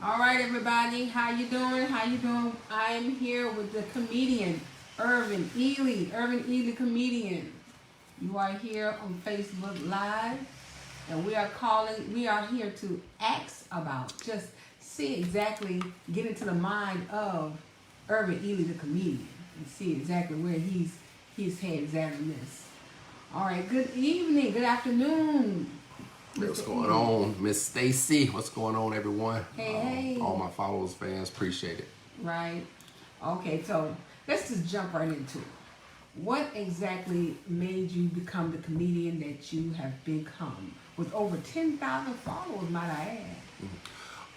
All right, everybody. How you doing? How you doing? I am here with the comedian, Earvin Ely. Earvin Ely, comedian. You are here on Facebook Live, and we are here to ask about, just see exactly, get into the mind of Earvin Ely, the comedian, and see exactly where he's heads at in this. All right, good evening, good afternoon, Hey, what's Mr. going Ely. on, Miss Stacy? What's going on, everyone? Hey, hey. All my followers, fans, appreciate it. Right. Okay, so let's just jump right into it. What exactly made you become the comedian that you have become? With over 10,000 followers, might I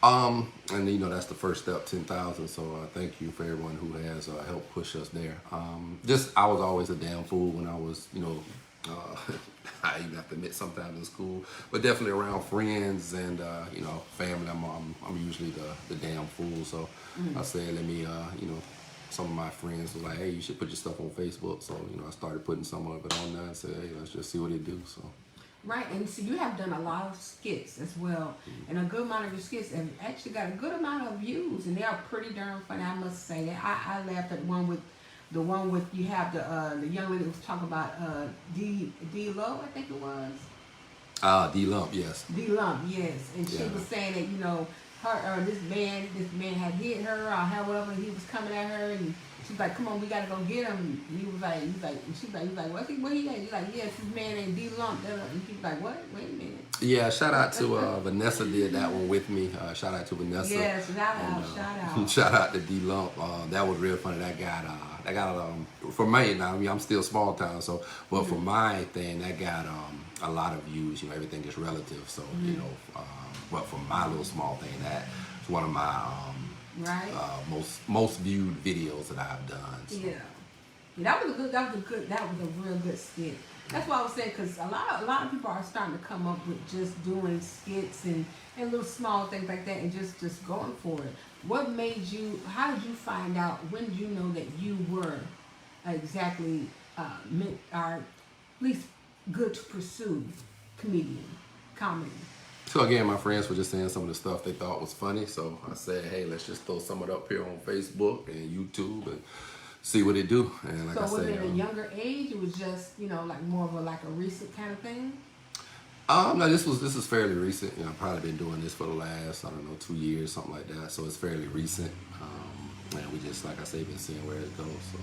add. And that's the first step, 10,000. So thank you for everyone who has helped push us there. Just I was always a damn fool when I was, I even have to admit sometimes in school, but definitely around friends and family. I'm usually the damn fool. So I said, let me, some of my friends were like, hey, you should put your stuff on Facebook. So I started putting some of it on there and said, hey, let's just see what it do. So. Right, and so you have done a lot of skits as well, and a good amount of your skits have actually got a good amount of views, and they are pretty darn funny. I must say that I laughed at the one with you have the young lady that was talking about D Low, I think it was. D Lump, yes. D Lump, yes, and she Yeah. was saying that her this man had hit her or however he was coming at her, and she's like, come on, we gotta go get him. And he was like, and she's like, what's he, what he at? He's like, yes, this man named D Lump. And she's like, what? Wait a minute. Yeah, shout out to Vanessa did that one with me. Shout out to Vanessa. Yes, shout out. Shout out to D Lump. That was real funny. That got for me now. I mean, I'm still small town, so but for my thing, that got a lot of views. Everything is relative. So but for my little small thing, that's one of my Right. most viewed videos that I've done. So. Yeah, that was a real good skit. That's why I was saying, because a lot of people are starting to come up with just doing skits and little small things like that, and just going for it. What made you? How did you find out? When did you know that you were exactly meant, or at least good to pursue comedy? So again, my friends were just saying some of the stuff they thought was funny. So I said, hey, let's just throw some of it up here on Facebook and YouTube and see what it do. And like So I was said, it a younger age? It was just like more of a recent kind of thing. no, this is fairly recent. I've probably been doing this for the last 2 years, something like that. So it's fairly recent. And we just, like I say, been seeing where it goes. So.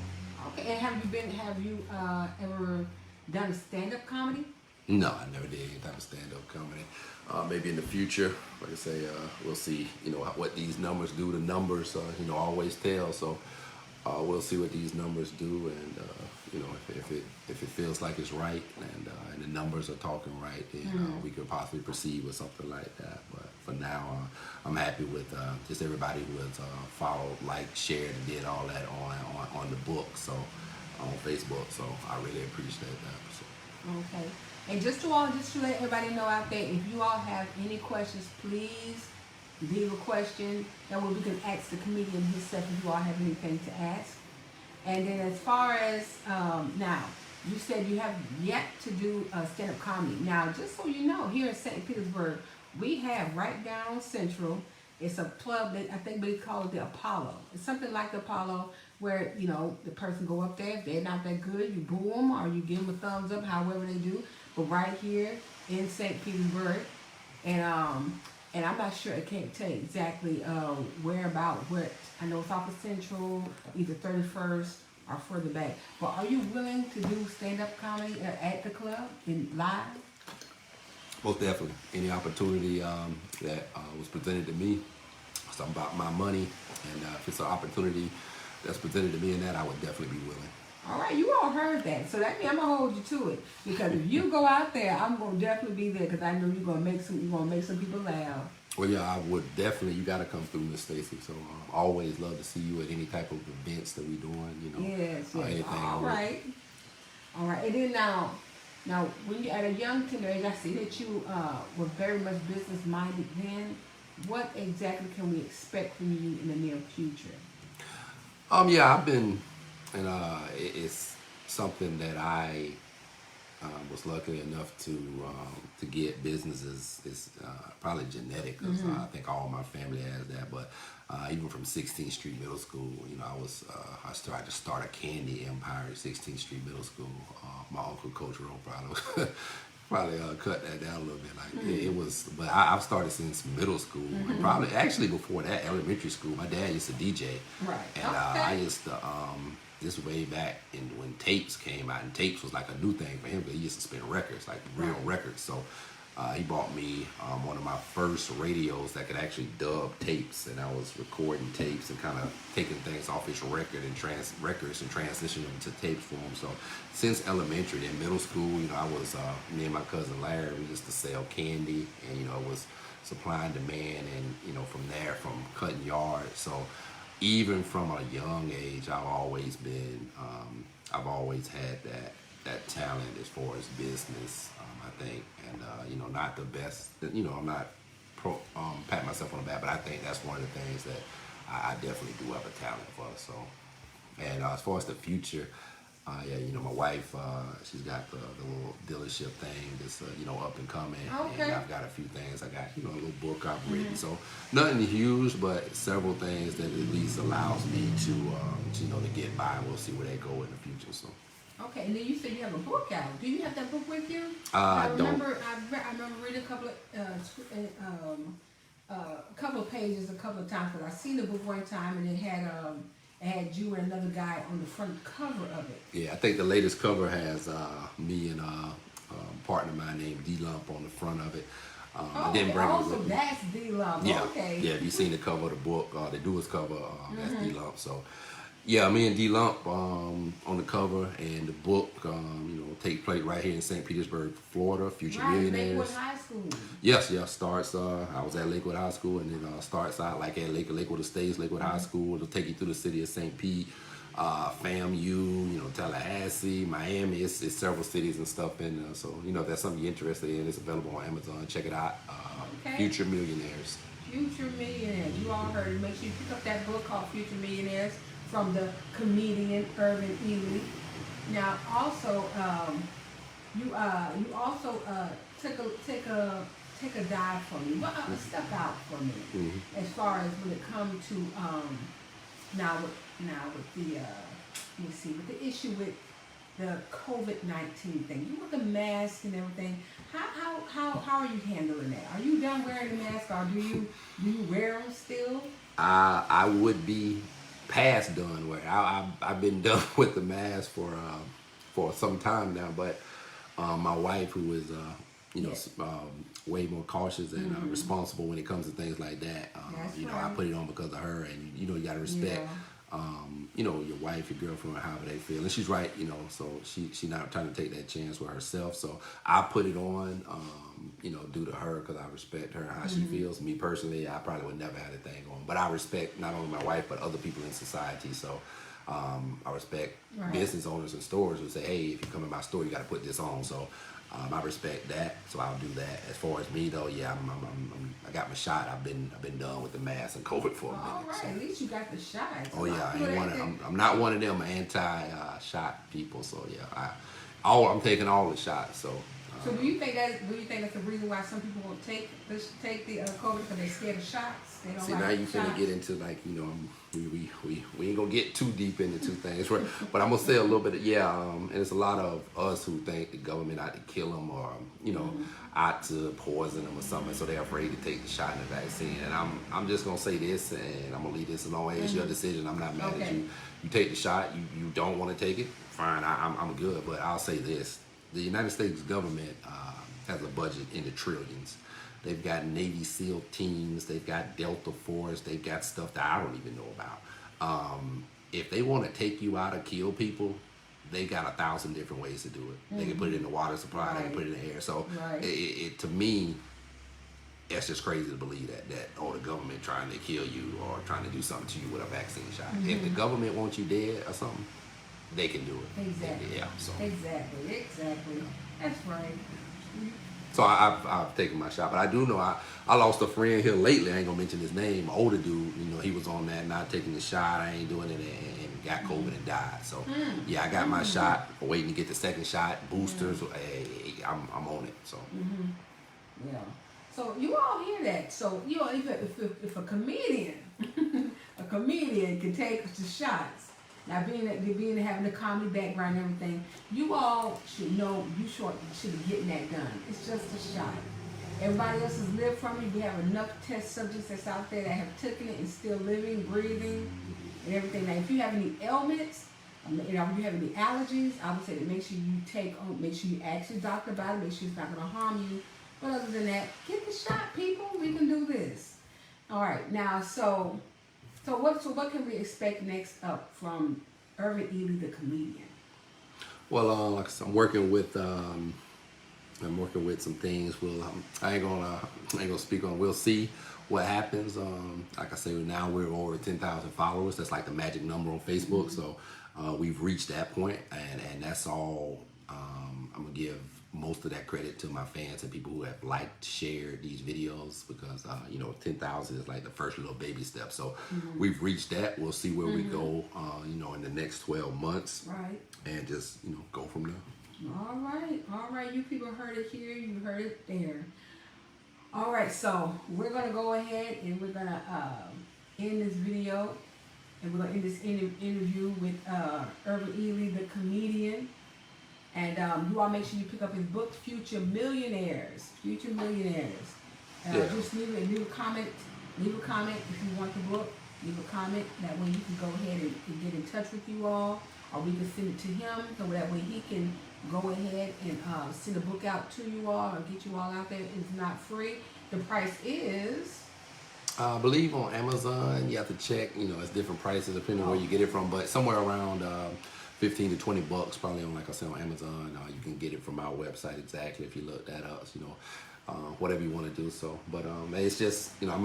Okay, and have you ever done a stand-up comedy? No, I never did any type of stand-up comedy. Maybe in the future, like I say, we'll see. What these numbers do. The numbers, always tell. So we'll see what these numbers do, and if it feels like it's right, and the numbers are talking right, then we could possibly proceed with something like that. But for now, I'm happy with just everybody who has followed, liked, shared, and did all that on the book. So on Facebook. So I really appreciate that. So. Okay. And just to let everybody know out there, if you all have any questions, please leave a question. That way we can ask the comedian himself if you all have anything to ask. And then as far as now, you said you have yet to do stand-up comedy. Now, just so you know, here in St. Petersburg, we have right down Central. It's a club that I think they call it the Apollo. It's something like the Apollo where, the person go up there. If they're not that good, you boo them or you give them a thumbs up, however they do. But right here in St. Petersburg, and I'm not sure, I can't tell you exactly what. I know it's off of Central, either 31st or further back. But are you willing to do stand-up comedy at the club in live? Most definitely. Any opportunity that was presented to me, something about my money, and if it's an opportunity that's presented to me in that, I would definitely be willing. All right, you all heard that. So that means I'm gonna hold you to it, because if you go out there, I'm gonna definitely be there, because I know you're gonna make some people laugh. Well, yeah, I would definitely. You got to come through, Miss Stacy. So always love to see you at any type of events that we doing. Yes. Anything. All right. And then now when you at a young tender age, I see that you were very much business minded then. What exactly can we expect from you in the near future? Yeah, I've been, and it's something that I was lucky enough to get businesses. It's probably genetic, because I think all my family has that. But even from 16th Street Middle School, I tried to start a candy empire at 16th Street Middle School. My uncle Coach Rowe probably cut that down a little bit. Like it was, but I've started since middle school. And probably actually before that, elementary school. My dad used to DJ, Right. and I used to. This way back when tapes came out, and tapes was like a new thing for him, because he used to spin records, like real records. So he bought me one of my first radios that could actually dub tapes, and I was recording tapes and kind of taking things off his records and transitioning them to tapes for him. So since elementary, then middle school, I was me and my cousin Larry, we used to sell candy, and it was supply and demand, and from there, from cutting yards. So even from a young age, I've always had that talent as far as business, I think, and not the best. I'm not pat myself on the back, but I think that's one of the things that I definitely do have a talent for. So, and as far as the future, my wife, she's got the little dealership thing that's up and coming, Okay. and I've got a few things. I got a little book I've written, so nothing huge, but several things that at least allows me to get by. We'll see where they go in the future. So. Okay, and then you said you have a book out. Do you have that book with you? I remember reading a couple of pages a couple of times, but I seen the book one time, and it had you and another guy on the front cover of it. Yeah, I think the latest cover has me and a partner of mine named D Lump on the front of it. I didn't bring it with me. That's D Lump. Yeah, Okay. yeah. If you've seen the cover of the book, the newest cover, that's D Lump. So, yeah, me and D Lump on the cover, and the book, take place right here in St. Petersburg, Florida. Future Millionaires. Lakewood High School. Yes. Starts. I was at Lakewood High School, and then starts out like at Lakewood Estates, Lakewood High School. It'll take you through the city of St. Pete, FAMU, Tallahassee, Miami. It's several cities and stuff in there. So if that's something you're interested in, it's available on Amazon. Check it out. Okay. Future Millionaires. Future Millionaires. You all heard it. Make sure you pick up that book called Future Millionaires from the comedian Earvin. Now, also, you also take a dive for me. Well, step out for me as far as when it comes to now with the let me see, with the issue with the COVID-19 thing. You with the mask and everything. How are you handling that? Are you done wearing the mask, or do you wear them still? I would be past done wearing. I've been done with the mask for some time now, but my wife, who is way more cautious and responsible when it comes to things like that, I put it on because of her, and you got to respect your wife, your girlfriend, however they feel, and she's right, so she's not trying to take that chance with herself, so I put it on due to her, because I respect her and how she feels. Me personally, I probably would never have the thing on, but I respect not only my wife but other people in society. So I respect business owners and stores who say, hey, if you come in my store, you got to put this on. So I respect that, so I'll do that. As far as me though, yeah, I got my shot. I've been done with the mask and COVID for a minute. All right, so. At least you got the shot. So oh yeah, I'm not one of them anti-shot people. So yeah, I'm taking all the shots. So. So do you think that's the reason why some people won't take the COVID, because they're scared of shots? They don't See, like now you shots. finna get into we ain't gonna get too deep into two things, right? But I'm gonna say a little bit. And it's a lot of us who think the government out to kill them, or out to poison them or something, so they're afraid to take the shot and the vaccine. And I'm just gonna say this, and I'm gonna leave this alone. It's your decision. I'm not mad at you. You take the shot. You don't want to take it. Fine. I'm good. But I'll say this. The United States government has a budget in the trillions. They've got Navy SEAL teams. They've got Delta Force. They've got stuff that I don't even know about. If they want to take you out or kill people, they got 1,000 different ways to do it. They can put it in the water supply. They can put it in the air. So to me, it's just crazy to believe that the government trying to kill you or trying to do something to you with a vaccine shot. If the government wants you dead or something, they can do it. Exactly. Yeah. So. Exactly. That's right. So I've taken my shot, but I do know I lost a friend here lately. I ain't gonna mention his name. Older dude, he was on that, not taking the shot. I ain't doing it, and got COVID and died. So yeah, I got my shot. Waiting to get the second shot, boosters. Hey, I'm on it. So Yeah. So you all hear that? So you know, if a comedian, a comedian can take the shots. Now being having a comedy background and everything, you all should know you should be getting that done. It's just a shot. Everybody else has lived from it. We have enough test subjects that's out there that have taken it and still living, breathing, and everything. Now, if you have any ailments, you know, if you have any allergies, I would say that make sure you ask your doctor about it. Make sure it's not going to harm you. But other than that, get the shot, people. We can do this. All right. Now, so what can we expect next up from Earvin Ely, the comedian? well, like I said, I'm working with some things. I ain't gonna speak on. We'll see what happens. Like I say, now we're over 10,000 followers. That's like the magic number on Facebook. So we've reached that point, and that's all. I'm gonna give most of that credit to my fans and people who have liked, shared these videos, because you know, 10,000 is like the first little baby step. So we've reached that. We'll see where we go. You know, in the next 12 months, Right. and just go from there. All right. You people heard it here. You heard it there. All right. So we're gonna go ahead and we're gonna end this video, and we're gonna end this interview with Earvin Ely, the comedian. And you all make sure you pick up his book, Future Millionaires. Future Millionaires. Just leave a comment. Leave a comment if you want the book. Leave a comment. That way you can go ahead and get in touch with you all, or we can send it to him, so that way he can go ahead and send a book out to you all, or get you all out there. It's not free. The price is... I believe on Amazon, you have to check, it's different prices depending on where you get it from, but somewhere around 15 to 20 bucks, probably on, like I said, on Amazon. You can get it from our website exactly if you look that up, whatever you want to do. So, but it's just, I'm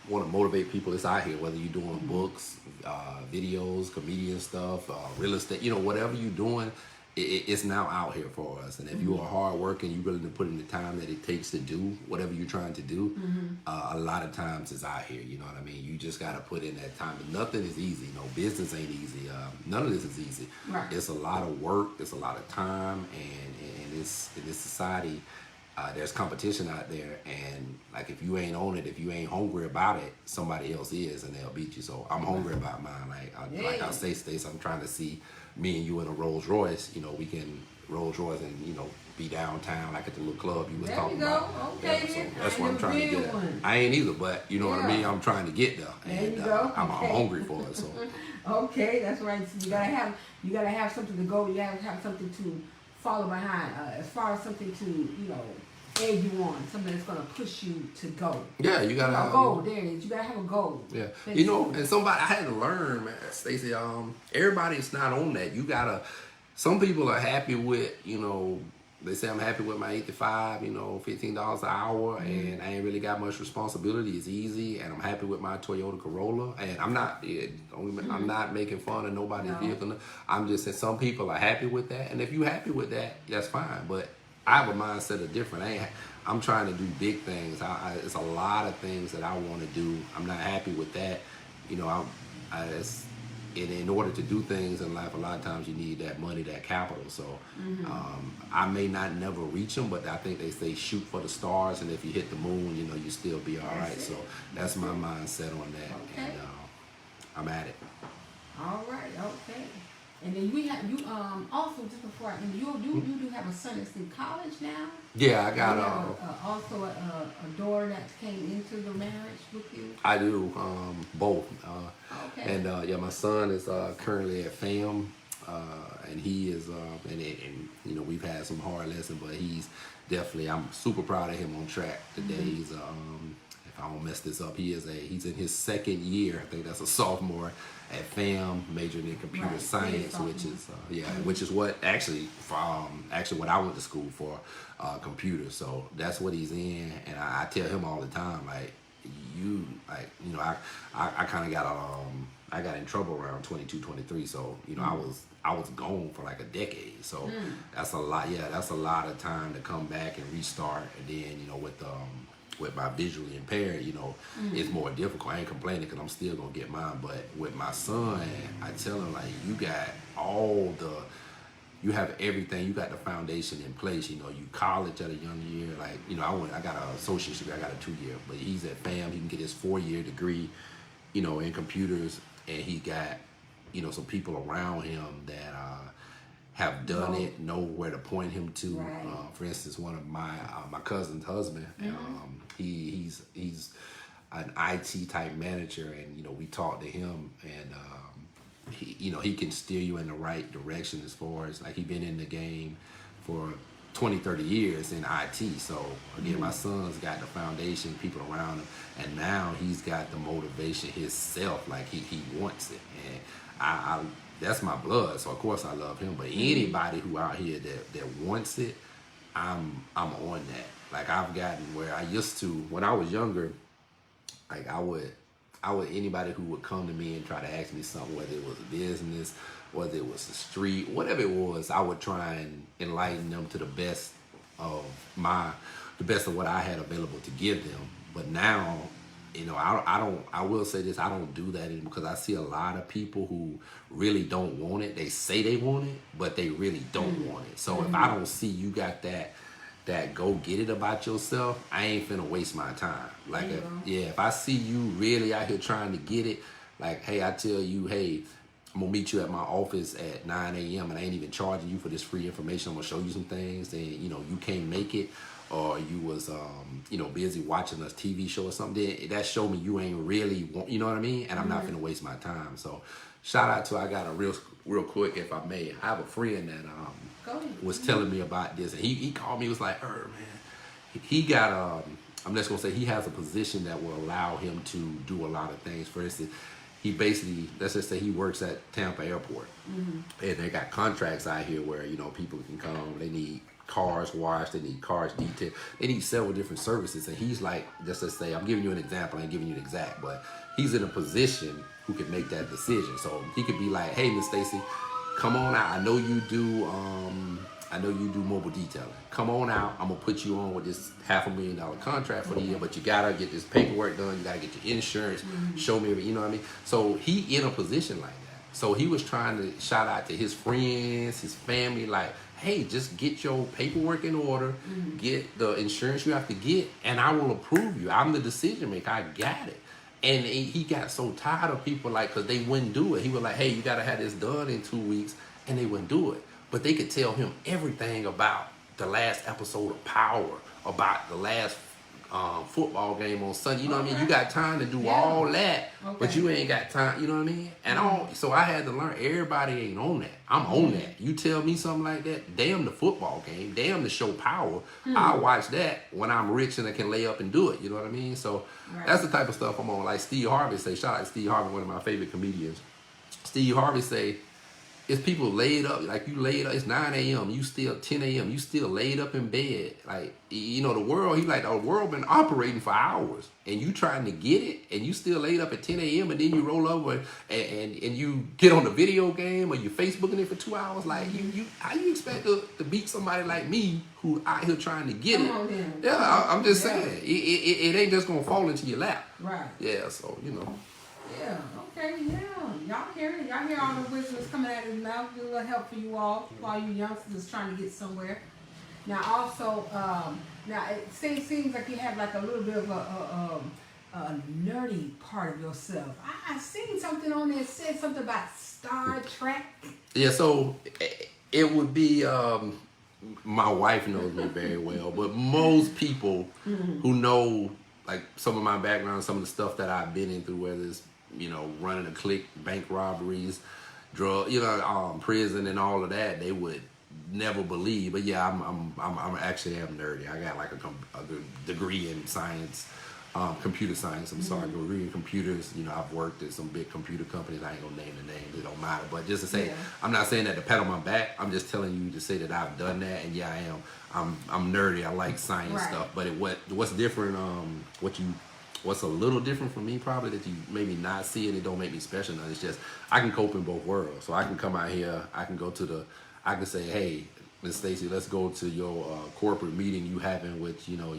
want to motivate people. It's out here, whether you're doing books, videos, comedian stuff, real estate, whatever you're doing, it's now out here for us. And if you are hard working, you're willing to put in the time that it takes to do whatever you're trying to do, a lot of times it's out here. You know what I mean? You just got to put in that time. And nothing is easy. Business ain't easy. None of this is easy. Right. It's a lot of work. It's a lot of time. And in this society, there's competition out there. And like, if you ain't on it, if you ain't hungry about it, somebody else is, and they'll beat you. So I'm hungry about mine. Like I say, Stacey, I'm trying to see me and you in a Rolls Royce. We can Rolls Royce and be downtown, like at the little club you was talking about. Okay, so that's what I'm trying to get at. I ain't either, but you know what I mean. I'm trying to get there, and I'm hungry for it. So okay, that's right. So you gotta have something to go. You gotta have something to follow behind. As far as something to egg you on, something that's gonna push you to go. Yeah, you gotta have a goal. There it is. You gotta have a goal. Yeah, and somebody I had to learn, man, Stacey. Everybody's not on that. You gotta. Some people are happy with, they say I'm happy with my 8 to 5, $15 an hour, and I ain't really got much responsibility. It's easy, and I'm happy with my Toyota Corolla. And I'm not, I'm not making fun of nobody's vehicle. I'm just saying some people are happy with that, and if you're happy with that, that's fine. But I have a mindset of different. I'm trying to do big things. It's a lot of things that I want to do. I'm not happy with that. In order to do things in life, a lot of times you need that money, that capital. So I may not never reach them, but I think they say shoot for the stars, and if you hit the moon, you still be all right. So that's my mindset on that, and I'm at it. All right, okay. And then you also, just before I end, you do have a son that's in college now? Yeah, I got also a daughter that came into the marriage with you? I do, both. Okay. And my son is currently at FAM, and he is, and we've had some hard lessons, but he's definitely, I'm super proud of him on track today. He's if I don't mess this up, he's in his second year. I think that's a sophomore at FAM, majoring in computer science, which is what actually what I went to school for, computers. So that's what he's in, and I tell him all the time, I kind of got I got in trouble around 22, 23. So I was gone for like a decade. So that's a lot. Yeah, that's a lot of time to come back and restart, and then with with my visually impaired, it's more difficult. I ain't complaining because I'm still gonna get mine. But with my son, I tell him like, you have everything. You got the foundation in place. You college at a young year. Like, I got an associate's degree. I got a 2-year, but he's at FAM. He can get his 4-year degree, in computers, and he got, some people around him that have done it, know where to point him to. Right. For instance, one of my cousin's husband, he's an IT type manager, and we talked to him, and he can steer you in the right direction as far as like he been in the game for 20-30 years in IT. So again, my son's got the foundation, people around him, and now he's got the motivation himself, like he wants it, and I that's my blood, so of course I love him. But anybody who out here that wants it, I'm on that. Like, I've gotten where I used to, when I was younger, like I would anybody who would come to me and try to ask me something, whether it was a business, whether it was the street, whatever it was, I would try and enlighten them to the best of what I had available to give them. But now, I will say this, I don't do that anymore, because I see a lot of people who really don't want it. They say they want it, but they really don't want it. So if I don't see you got that go get it about yourself, I ain't finna waste my time. Like, if I see you really out here trying to get it, like, hey, I tell you, hey, I'm gonna meet you at my office at 9 a.m. and I ain't even charging you for this free information. I'm gonna show you some things, and you can't make it, or you was busy watching a TV show or something, that showed me you ain't really want, you know what I mean? And I'm not gonna waste my time. So shout out to, I got a real quick, if I may, I have a friend that was telling me about this, and he called me. He was like, man, he got I'm just gonna say he has a position that will allow him to do a lot of things. For instance, he basically, let's just say he works at Tampa Airport, and they got contracts out here where people can come, they need cars washed, they need cars detailed, they need several different services. And he's like, just to say, I'm giving you an example, I ain't giving you an exact, but he's in a position who can make that decision. So he could be like, hey, Miss Stacy, come on out. I know you do mobile detailing. Come on out. I'm gonna put you on with this $500,000 contract for the year, but you gotta get this paperwork done. You gotta get your insurance. Show me, you know what I mean? So he in a position like that. So he was trying to shout out to his friends, his family, like, hey, just get your paperwork in order, get the insurance you have to get, and I will approve you. I'm the decision maker. I got it. And he got so tired of people, like, because they wouldn't do it. He was like, hey, you got to have this done in 2 weeks, and they wouldn't do it. But they could tell him everything about the last episode of Power, about the last football game on Sunday. You know what I mean? You got time to do all that, but you ain't got time. You know what I mean? And so I had to learn, everybody ain't on that. I'm on that. You tell me something like that, damn the football game, damn the show Power. I'll watch that when I'm rich and I can lay up and do it. You know what I mean? So that's the type of stuff I'm on. Like Steve Harvey say, shout out to Steve Harvey, one of my favorite comedians. Steve Harvey say, it's people laid up, like you laid up, it's 9 a.m., you still 10 a.m., you still laid up in bed. Like, the world, the world been operating for hours, and you trying to get it, and you still laid up at 10 a.m., and then you roll over and you get on the video game, or you Facebooking it for 2 hours. Like, how you expect to beat somebody like me who out here trying to get it? Yeah, I'm just saying, it ain't just gonna fall into your lap. Right. Yeah, so, Yeah, okay, yeah. Y'all hear it. Y'all hear all the wisdom that's coming out of his mouth. Get a little help for you all you youngsters trying to get somewhere. Now, also, it seems like you have like a little bit of a nerdy part of yourself. I seen something on there that said something about Star Trek. Yeah, so it would be, my wife knows me very well, but most people who know, like, some of my background, some of the stuff that I've been in through, whether it's running a clique, bank robberies, drug, prison and all of that, they would never believe. But yeah, I'm actually nerdy. I got like a degree in science, computer science. Degree in computers. I've worked at some big computer companies. I ain't gonna name the names. It don't matter. But just to say, I'm not saying that to pat on my back. I'm just telling you to say that I've done that. And yeah, I am. I'm nerdy. I like science stuff. But what's different? What's a little different for me probably that you maybe not see, and it don't make me special enough. It's just I can cope in both worlds. So I can come out here. I can say, hey, Miss Stacy, let's go to your corporate meeting you having with your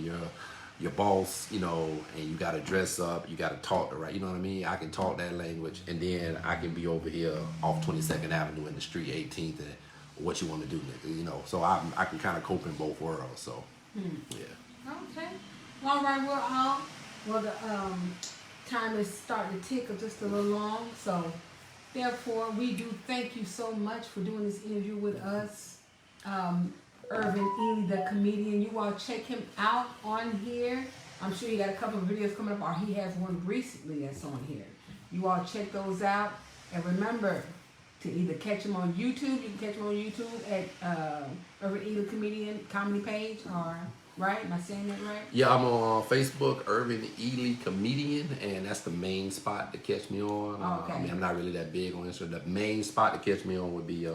your boss, you know, and you got to dress up, you got to talk the right, you know what I mean? I can talk that language, and then I can be over here off 22nd Avenue in the street 18th, and what you want to do, nigga, you know? So I can kind of cope in both worlds, so, yeah. Okay. All right, well, the time is starting to tick just a little long, so therefore, we do thank you so much for doing this interview with us. Earvin Ely, the comedian. You all check him out on here. I'm sure he got a couple of videos coming up, or he has one recently that's on here. You all check those out. And remember to either catch him on YouTube. You can catch him on YouTube at Earvin Ely Comedian Comedy page, or, right? Am I saying that right? Yeah, I'm on Facebook, Earvin Ely Comedian, and that's the main spot to catch me on. Oh, okay. I mean, I'm not really that big on Instagram. The main spot to catch me on would be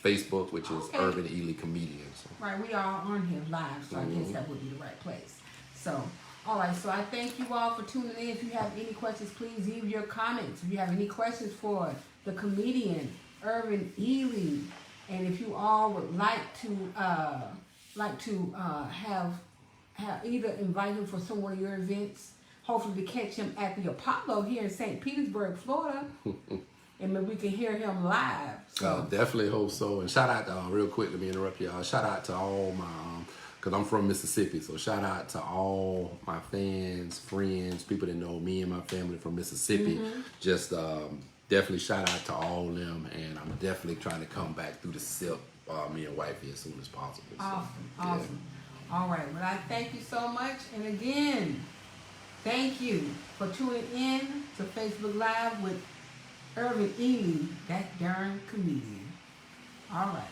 Facebook, which is Okay. Earvin Ely Comedian. So. Right, we are on here live, so I guess that would be the right place. So, all right, so I thank you all for tuning in. If you have any questions, please leave your comments. If you have any questions for the comedian, Earvin Ely, and if you all would like to have either invite him for some of your events, hopefully to catch him at the Apollo here in St. Petersburg, Florida. And maybe we can hear him live. So Definitely hope so. And shout out to, real quick, let me interrupt y'all. Shout out to all my, because I'm from Mississippi, so shout out to all my fans, friends, people that know me and my family from Mississippi. Just definitely shout out to all of them. And I'm definitely trying to come back through the SIP, me and wifey, as soon as possible. So, awesome. All right, well, I thank you so much. And again, thank you for tuning in to Facebook Live with Earvin Ely, that darn comedian. All right.